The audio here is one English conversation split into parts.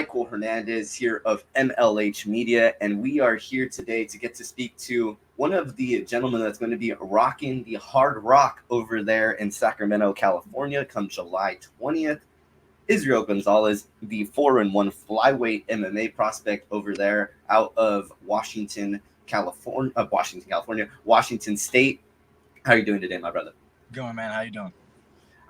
Michael Hernandez here of MLH Media, and we are here today to get to speak to one of the gentlemen that's going to be rocking the Hard Rock over there in Sacramento, California, come July 20th. Israel Gonzalez, the 4-1 flyweight MMA prospect over there out of Washington, California, Washington State. How are you doing today, my brother? Going, man. How you doing?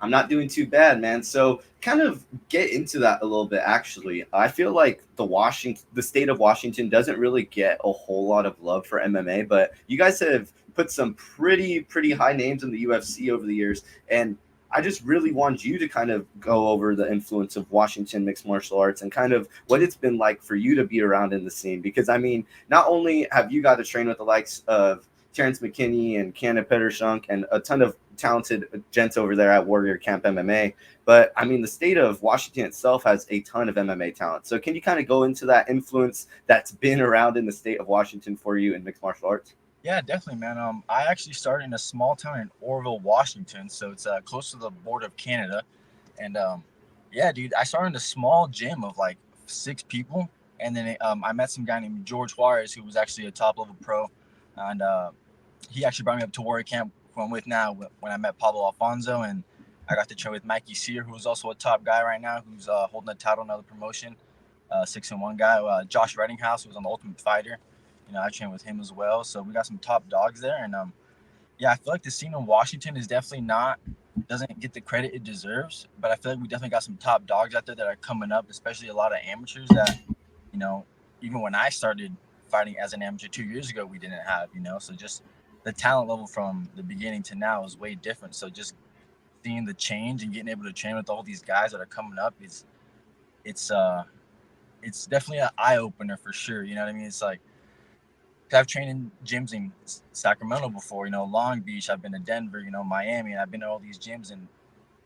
I'm not doing too bad, man. So kind of get into that a little bit, actually. I feel like the state of Washington doesn't really get a whole lot of love for MMA, but you guys have put some pretty high names in the UFC over the years. And I just really want you to kind of go over the influence of Washington mixed martial arts and kind of what it's been like for you to be around in the scene. Because, I mean, not only have you got to train with the likes of Terrence McKinney and Canna Pettershunk and a ton of talented gents over there at Warrior Camp MMA. But I mean, the state of Washington itself has a ton of MMA talent. So can you kind of go into that influence that's been around in the state of Washington for you in mixed martial arts? Yeah, definitely, man. I actually started in a small town in Orville, Washington, so it's close to the border of Canada. And yeah, dude, I started in a small gym of like 6 people, and then I met some guy named George Juarez, who was actually a top level pro, and he actually brought me up to Warrior Camp, who I'm with now, when I met Pablo Alfonso, and I got to train with Mikey Sear, who is also a top guy right now, who's holding a title in another promotion, 6-1 guy. Josh Reddinghouse, who was on the Ultimate Fighter. I trained with him as well. So we got some top dogs there. And yeah, I feel like the scene in Washington is definitely doesn't get the credit it deserves. But I feel like we definitely got some top dogs out there that are coming up, especially a lot of amateurs that, even when I started fighting as an amateur 2 years ago, we didn't have, So just the talent level from the beginning to now is way different. So just seeing the change and getting able to train with all these guys that are coming up it's definitely an eye opener for sure. You know what I mean? It's like, I've trained in gyms in Sacramento before, Long Beach. I've been to Denver, Miami, and I've been to all these gyms, and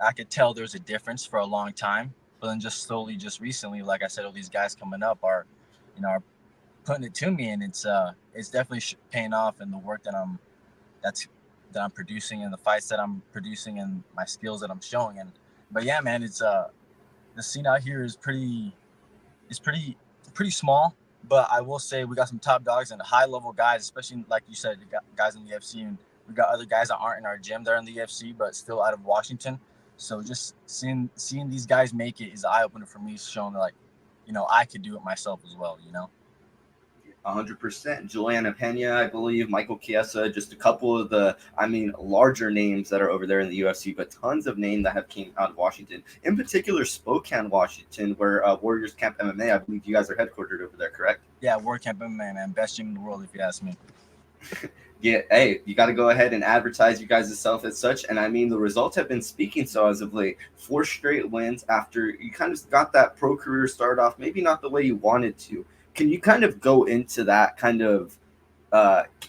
I could tell there's a difference for a long time. But then just slowly, just recently, like I said, all these guys coming up are putting it to me, and it's definitely paying off in the work that I'm producing and the fights that I'm producing and my skills that I'm showing. But yeah, man, it's the scene out here is pretty small. But I will say we got some top dogs and high level guys, especially like you said, guys in the UFC, and we got other guys that aren't in our gym. They're in the UFC, but still out of Washington. So just seeing these guys make it is eye opener for me, showing that, like, I could do it myself as well. 100%. Juliana Pena, I believe, Michael Chiesa, just a couple of the, larger names that are over there in the UFC, but tons of names that have came out of Washington. In particular, Spokane, Washington, where Warriors Camp MMA, I believe you guys are headquartered over there, correct? Yeah, Warrior Camp MMA, man. Best gym in the world, if you ask me. Yeah, hey, you got to go ahead and advertise you guys yourself as such. And the results have been speaking so as of late. 4 straight wins after you kind of got that pro career started off, maybe not the way you wanted to. Can you kind of go into that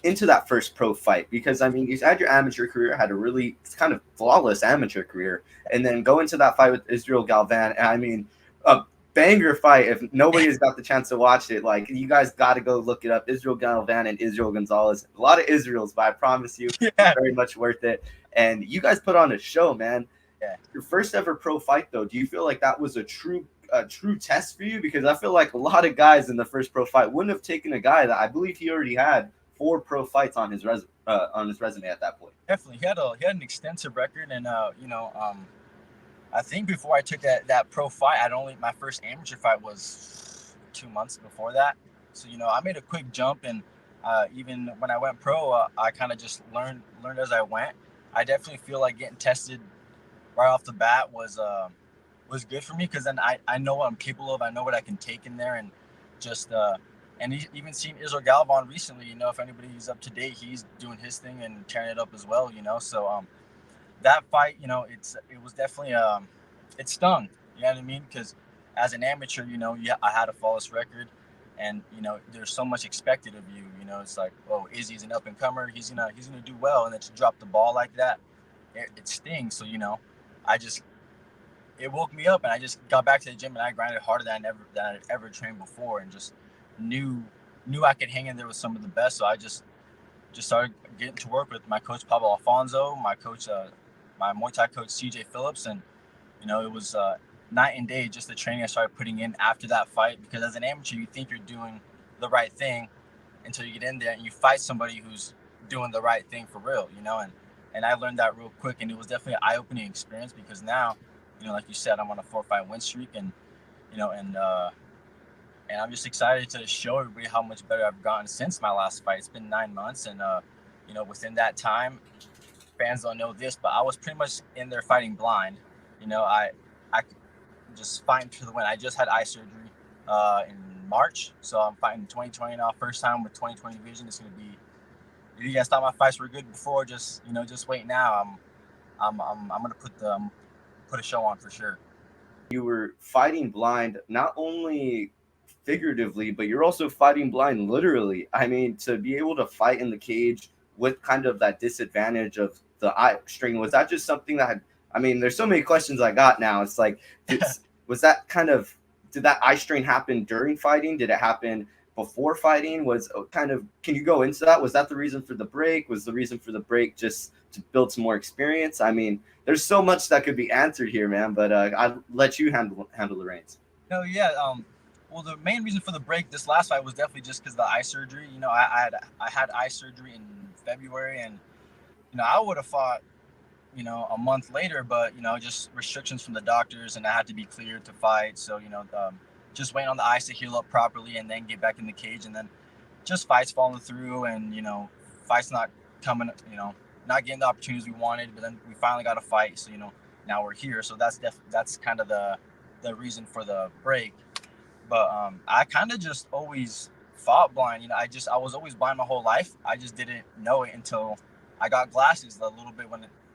into that first pro fight? Because you had your amateur career, had a really kind of flawless amateur career, and then go into that fight with Israel Galvan. And a banger fight. If nobody has got the chance to watch it, like, you guys got to go look it up. Israel Galvan and Israel Gonzalez. A lot of Israels, but I promise you, it's very much worth it. And you guys put on a show, man. Yeah. Your first ever pro fight, though, do you feel like that was a true test for you? Because I feel like a lot of guys in the first pro fight wouldn't have taken a guy that I believe he already had 4 pro fights on his resume at that point. Definitely, he had an extensive record, and I think before I took that pro fight, my first amateur fight was 2 months before that. So I made a quick jump, and even when I went pro, I kind of just learned as I went. I definitely feel like getting tested right off the bat was good for me, because then I know what I'm capable of. I know what I can take in there, and just and even seen Israel Galvan recently. If anybody's up to date, he's doing his thing and tearing it up as well. So that fight, it was definitely it stung. You know what I mean? Because as an amateur, I had a flawless record, and there's so much expected of you. It's like, oh, Izzy's an up and comer. He's gonna do well, and then to drop the ball like that, it stings. So it woke me up, and I just got back to the gym, and I grinded harder than I'd ever trained before, and just knew I could hang in there with some of the best. So I just started getting to work with my coach Pablo Alfonso, my coach, my Muay Thai coach CJ Phillips, and it was night and day, just the training I started putting in after that fight. Because as an amateur, you think you're doing the right thing until you get in there and you fight somebody who's doing the right thing for real, and I learned that real quick, and it was definitely an eye-opening experience, because now, like you said, I'm on a 4-fight win streak, and and I'm just excited to show everybody how much better I've gotten since my last fight. It's been 9 months, and within that time, fans don't know this, but I was pretty much in there fighting blind. I just fighting for the win. I just had eye surgery in March, so I'm fighting 2020 now. First time with 2020 vision. It's gonna be. If you guys thought my fights were good before, just wait now. I'm gonna put a show on for sure. You were fighting blind, not only figuratively, but you're also fighting blind literally. I mean, to be able to fight in the cage with kind of that disadvantage of the eye strain, was that just something that had, I mean, there's so many questions I got now. It's like, was that kind of, did that eye strain happen during fighting? Did it happen before fighting? Was kind of, can you go into that? Was that the reason for the break? Was the reason for the break just to build some more experience? I mean, there's so much that could be answered here, man, but I'll let you handle the reins. No, yeah. Well, the main reason for the break this last fight was definitely just because of the eye surgery. I had eye surgery in February, and I would have fought, a month later, but just restrictions from the doctors, and I had to be cleared to fight. So just waiting on the eyes to heal up properly, and then get back in the cage, and then just fights falling through, and fights not coming, not getting the opportunities we wanted. But then we finally got a fight, so now we're here. So that's kind of the reason for the break. But I kind of just always fought blind. I was always blind my whole life. I just didn't know it until I got glasses a little bit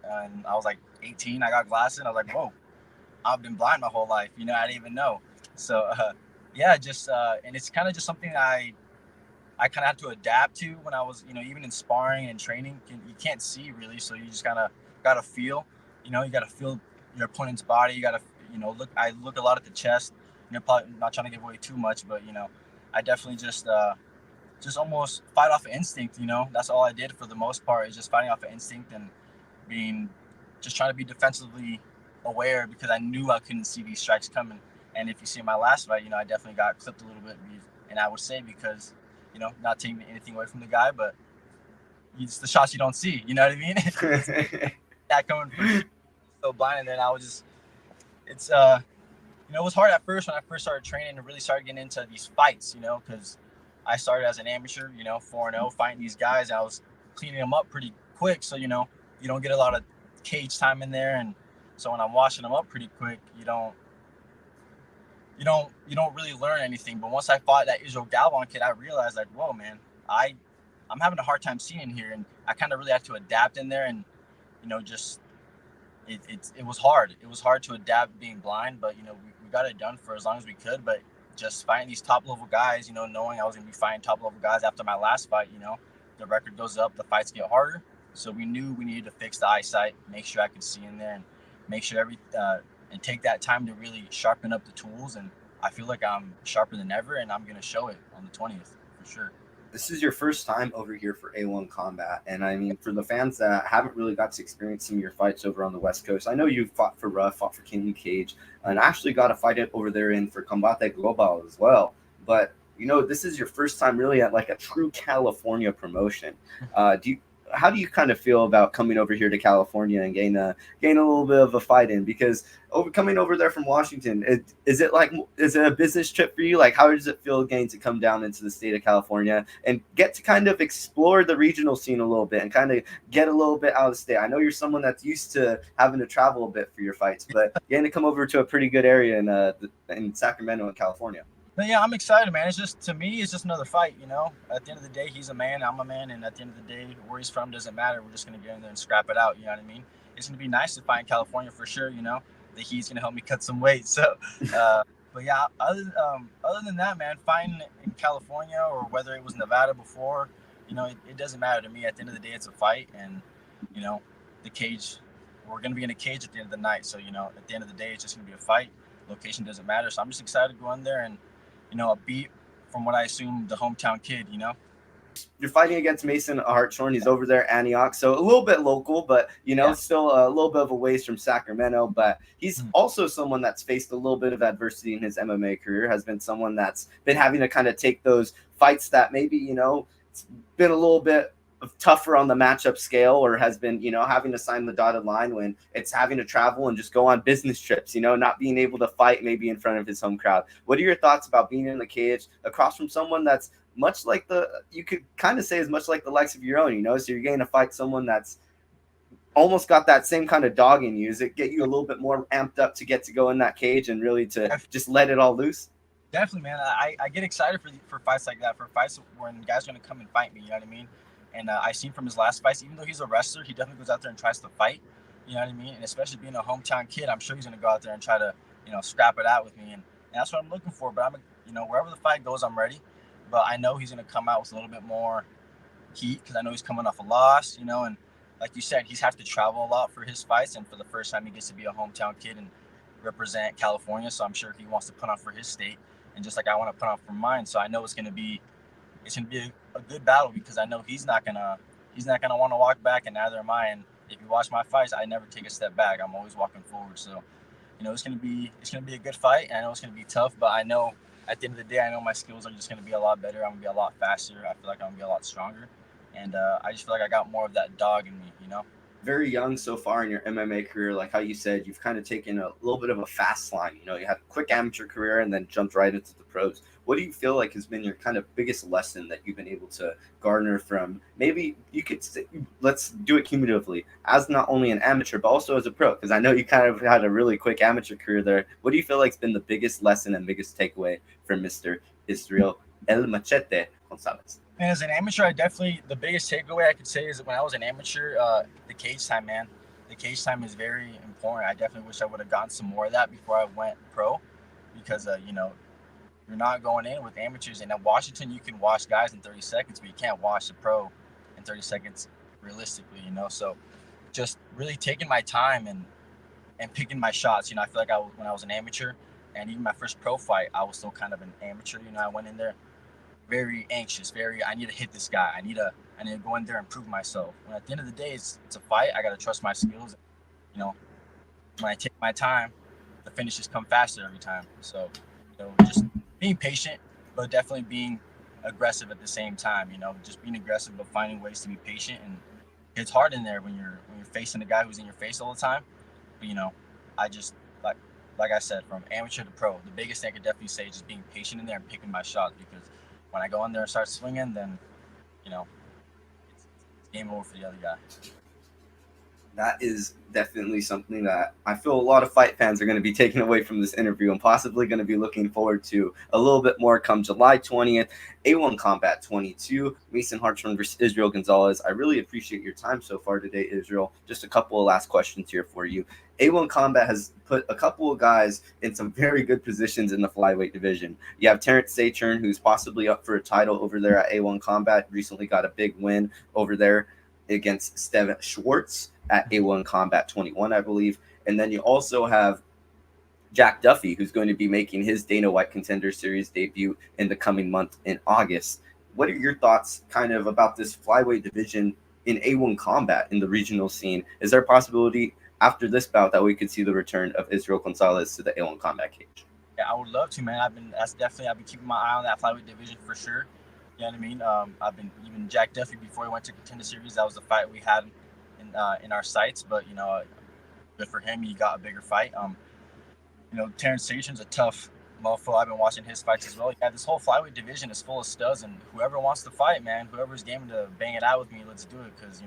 and I was like 18. I got glasses, and I was like, whoa, I've been blind my whole life. I didn't even know. So yeah, just and it's kind of just something I kind of had to adapt to when I was, even in sparring and training. You can't see really, so you just kind of gotta feel. You gotta feel your opponent's body. You gotta, look. I look a lot at the chest. Probably not trying to give away too much, but I definitely just almost fight off of instinct. That's all I did for the most part, is just fighting off of instinct and just trying to be defensively aware, because I knew I couldn't see these strikes coming. And if you see my last fight, I definitely got clipped a little bit, and I would say because, not taking anything away from the guy, but it's the shots you don't see. You know what I mean? That coming from so blind, and then I was just, it's it was hard at first when I first started training and really started getting into these fights, because I started as an amateur, 4-0, fighting these guys. I was cleaning them up pretty quick, so you don't get a lot of cage time in there, and so when I'm washing them up pretty quick, you don't really learn anything. But once I fought that Israel Gonzalez kid, I realized, like, whoa, man, I'm having a hard time seeing in here, and I kind of really had to adapt in there, and just it was hard. It was hard to adapt being blind, but we got it done for as long as we could. But just fighting these top level guys, knowing I was gonna be fighting top level guys after my last fight, the record goes up, the fights get harder. So we knew we needed to fix the eyesight, make sure I could see in there, and make sure and take that time to really sharpen up the tools. And I feel like I'm sharper than ever, and I'm gonna show it on the 20th for sure. This is your first time over here for A1 Combat, and I mean, for the fans that haven't really got to experience some of your fights over on the West Coast, I know you fought for Ruff, fought for King Cage, and actually got a fight over there for Combate Global as well. But this is your first time really at like a true California promotion. How do you kind of feel about coming over here to California and gain a little bit of a fight in? Because coming over there from Washington, is it a business trip for you? Like, how does it feel getting to come down into the state of California and get to kind of explore the regional scene a little bit and kind of get a little bit out of the state? I know you're someone that's used to having to travel a bit for your fights, but getting to come over to a pretty good area in Sacramento, in California. But yeah, I'm excited, man. To me, it's just another fight, At the end of the day, he's a man, I'm a man, and at the end of the day, where he's from doesn't matter. We're just going to get in there and scrap it out, you know what I mean? It's going to be nice to fight in California for sure, The heat's going to help me cut some weight. So, but yeah, other than that, man, fighting in California or whether it was Nevada before, it doesn't matter to me. At the end of the day, it's a fight, and, the cage, we're going to be in a cage at the end of the night. So, at the end of the day, it's just going to be a fight. Location doesn't matter. So I'm just excited to go in there and, a beat from what I assume the hometown kid, You're fighting against Mason Hartshorn. He's over there, Antioch, so a little bit local, but still a little bit of a ways from Sacramento. But he's also someone that's faced a little bit of adversity in his MMA career. Has been someone that's been having to kind of take those fights that maybe it's been a little bit tougher on the matchup scale, or has been having to sign the dotted line when it's having to travel and just go on business trips, not being able to fight maybe in front of his home crowd. What are your thoughts about being in the cage across from someone that's much like you could kind of say as much like the likes of your own, so you're getting to fight someone that's almost got that same kind of dog in you? Does it get you a little bit more amped up to get to go in that cage and really to just let it all loose? Definitely, man. I get excited for fights like that, for fights when guys are going to come and fight me, you know what I mean? And I seen from his last fights, even though he's a wrestler, he definitely goes out there and tries to fight, you know what I mean? And especially being a hometown kid, I'm sure he's going to go out there and try to, scrap it out with me. And that's what I'm looking for. But wherever the fight goes, I'm ready. But I know he's going to come out with a little bit more heat because I know he's coming off a loss, and like you said, he's have to travel a lot for his fights. And for the first time, he gets to be a hometown kid and represent California. So I'm sure he wants to put on for his state. And just like I want to put on for mine. So I know it's going to be a good battle because I know he's not gonna want to walk back, and neither am I. And if you watch my fights, I never take a step back. I'm always walking forward. So, it's gonna be a good fight. I know it's gonna be tough, but I know at the end of the day, I know my skills are just gonna be a lot better. I'm gonna be a lot faster. I feel like I'm gonna be a lot stronger, and I just feel like I got more of that dog in me. Very young so far in your MMA career, like how you said, you've kind of taken a little bit of a fast line. You had a quick amateur career and then jumped right into the pros. What do you feel like has been your kind of biggest lesson that you've been able to garner from, maybe you could say, let's do it cumulatively, as not only an amateur, but also as a pro? Because I know you kind of had a really quick amateur career there. What do you feel like has been the biggest lesson and biggest takeaway from Mr. Israel El Machete Gonzalez? And as an amateur, the biggest takeaway I could say is that when I was an amateur, the cage time, man. The cage time is very important. I definitely wish I would have gotten some more of that before I went pro because, you're not going in with amateurs. And at Washington, you can watch guys in 30 seconds, but you can't watch a pro in 30 seconds realistically, So just really taking my time and picking my shots. I feel like when I was an amateur and even my first pro fight, I was still kind of an amateur. I went in there very anxious, I need to hit this guy. I need to go in there and prove myself. When at the end of the day, it's a fight. I got to trust my skills. When I take my time, the finishes come faster every time. So, just being patient, but definitely being aggressive at the same time. Just being aggressive, but finding ways to be patient. And it's hard in there when you're facing a guy who's in your face all the time. But I just like I said, from amateur to pro, the biggest thing I could definitely say is just being patient in there and picking my shots, because when I go in there and start swinging, then it's game over for the other guy. That is definitely something that I feel a lot of fight fans are going to be taking away from this interview and possibly going to be looking forward to a little bit more come July 20th. A1 Combat 22, Mason Hartshorn versus Israel Gonzalez. I really appreciate your time so far today, Israel. Just a couple of last questions here for you. A1 Combat has put a couple of guys in some very good positions in the flyweight division. You have Terrence Saturn, who's possibly up for a title over there at A1 Combat. Recently got a big win over there against Steven Schwartz at A1 Combat 21, I believe. And then you also have Jack Duffy, who's going to be making his Dana White Contender Series debut in the coming month in August. What are your thoughts kind of about this flyweight division in A1 Combat in the regional scene? Is there a possibility after this bout that we could see the return of Israel Gonzalez to the A1 Combat cage? Yeah, I would love to, man. I've been keeping my eye on that flyweight division for sure. You know what I mean? I've been even Jack Duffy before he went to Contender Series. That was the fight we had in our sights, but good for him. He got a bigger fight. Terrence Saturn's a tough mofo. I've been watching his fights as well. Yeah, this whole flyweight division is full of studs, and whoever wants to fight, man, whoever's game to bang it out with me, let's do it. Because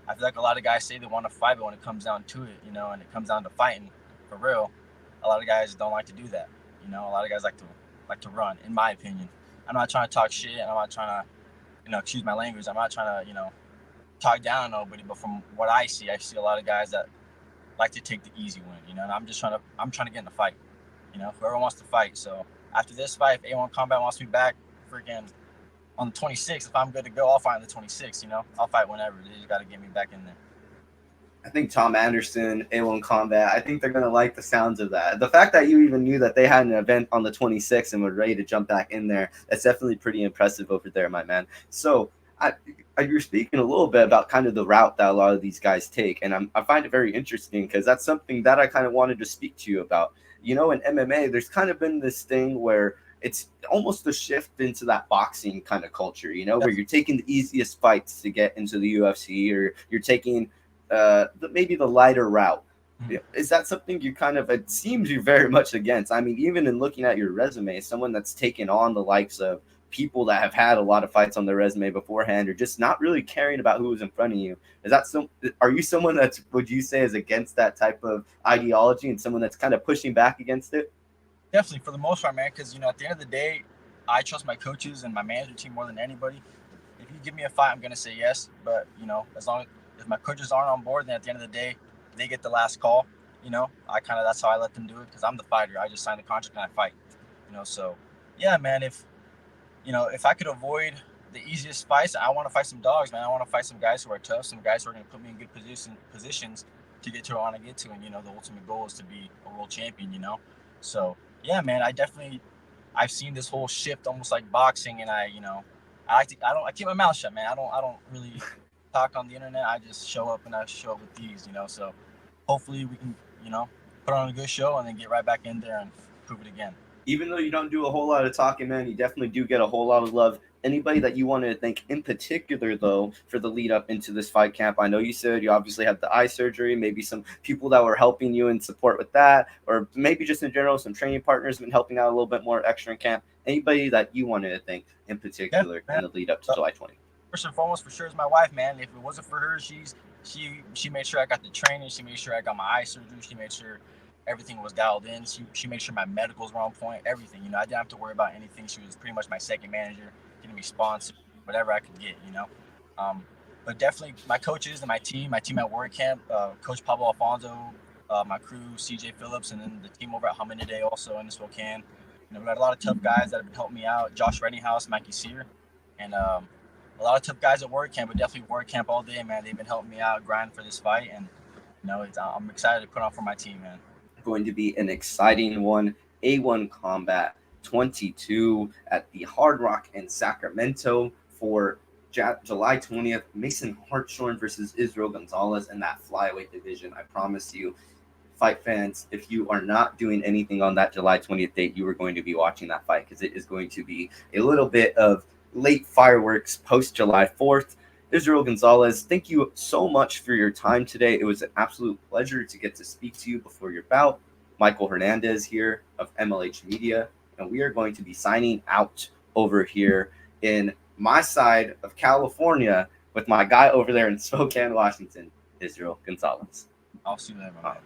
I feel like a lot of guys say they want to fight, but when it comes down to it, and it comes down to fighting for real, a lot of guys don't like to do that. A lot of guys like to run, in my opinion. I'm not trying to talk shit. I'm not trying to, excuse my language. I'm not trying to, talk down on nobody. But from what I see a lot of guys that like to take the easy win, and I'm trying to get in the fight. Whoever wants to fight. So after this fight, if A1 Combat wants me back, freaking on the 26th, if I'm good to go, I'll fight on the 26th. I'll fight whenever. They just got to get me back in there. I think Tom Anderson, A1 Combat, I think they're going to like the sounds of that. The fact that you even knew that they had an event on the 26th and were ready to jump back in there, that's definitely pretty impressive over there, my man. So you're speaking a little bit about kind of the route that a lot of these guys take, and I find it very interesting because that's something that I kind of wanted to speak to you about. You know, in MMA, there's kind of been this thing where it's almost a shift into that boxing kind of culture, you know, where you're taking the easiest fights to get into the UFC, or you're taking maybe the lighter route. Is that something you kind of, it seems you're very much against? I mean, even in looking at your resume, someone that's taken on the likes of people that have had a lot of fights on their resume beforehand, or just not really caring about who was in front of you. Is that are you someone that's, would you say, is against that type of ideology, and someone that's kind of pushing back against it? Definitely, for the most part, man, because, you know, at the end of the day, I trust my coaches and my management team more than anybody. If you give me a fight, I'm going to say yes. But, you know, as long as my coaches aren't on board, then at the end of the day, they get the last call. You know, that's how I let them do it, because I'm the fighter. I just signed the contract and I fight. You know, so yeah, man, if I could avoid the easiest fights, I want to fight some dogs, man. I want to fight some guys who are tough, some guys who are going to put me in good positions to get to where I want to get to. And, you know, the ultimate goal is to be a world champion, you know? So, yeah, man, I've seen this whole shift almost like boxing, and I keep my mouth shut, man. I don't really talk on the internet. I just show up, and I show up with these, you know? So hopefully we can, you know, put on a good show and then get right back in there and prove it again. Even though you don't do a whole lot of talking, man, you definitely do get a whole lot of love. Anybody that you want to thank in particular, though, for the lead up into this fight camp? I know you said you obviously had the eye surgery, maybe some people that were helping you in support with that, or maybe just in general, some training partners been helping out a little bit more extra in camp. Anybody that you wanted to thank in particular in the lead up to July 20th? First and foremost, for sure, is my wife, man. If it wasn't for her, she made sure I got the training. She made sure I got my eye surgery. She made sure everything was dialed in. She made sure my medicals were on point. Everything, you know, I didn't have to worry about anything. She was pretty much my second manager, getting me sponsored, whatever I could get, you know. But definitely my coaches and my team at Warrior Camp, Coach Pablo Alfonso, my crew, CJ Phillips, and then the team over at Day also in Spokane. You know, we got a lot of tough guys that have been helping me out. Josh Reddinghouse, Mikey Sear, and a lot of tough guys at Warrior Camp, but definitely Warrior Camp all day, man. They've been helping me out, grinding for this fight, and you know, I'm excited to put on for my team, man. Going to be an exciting one. A1 Combat 22 at the Hard Rock in Sacramento for July 20th. Mason Hartshorn versus Israel Gonzalez in that flyweight division. I promise you, fight fans, if you are not doing anything on that July 20th date, you are going to be watching that fight, because it is going to be a little bit of late fireworks post July 4th. Israel Gonzalez, thank you so much for your time today. It was an absolute pleasure to get to speak to you before your bout. Michael Hernandez here of MLH Media, and we are going to be signing out over here in my side of California with my guy over there in Spokane, Washington, Israel Gonzalez. I'll see you later, man.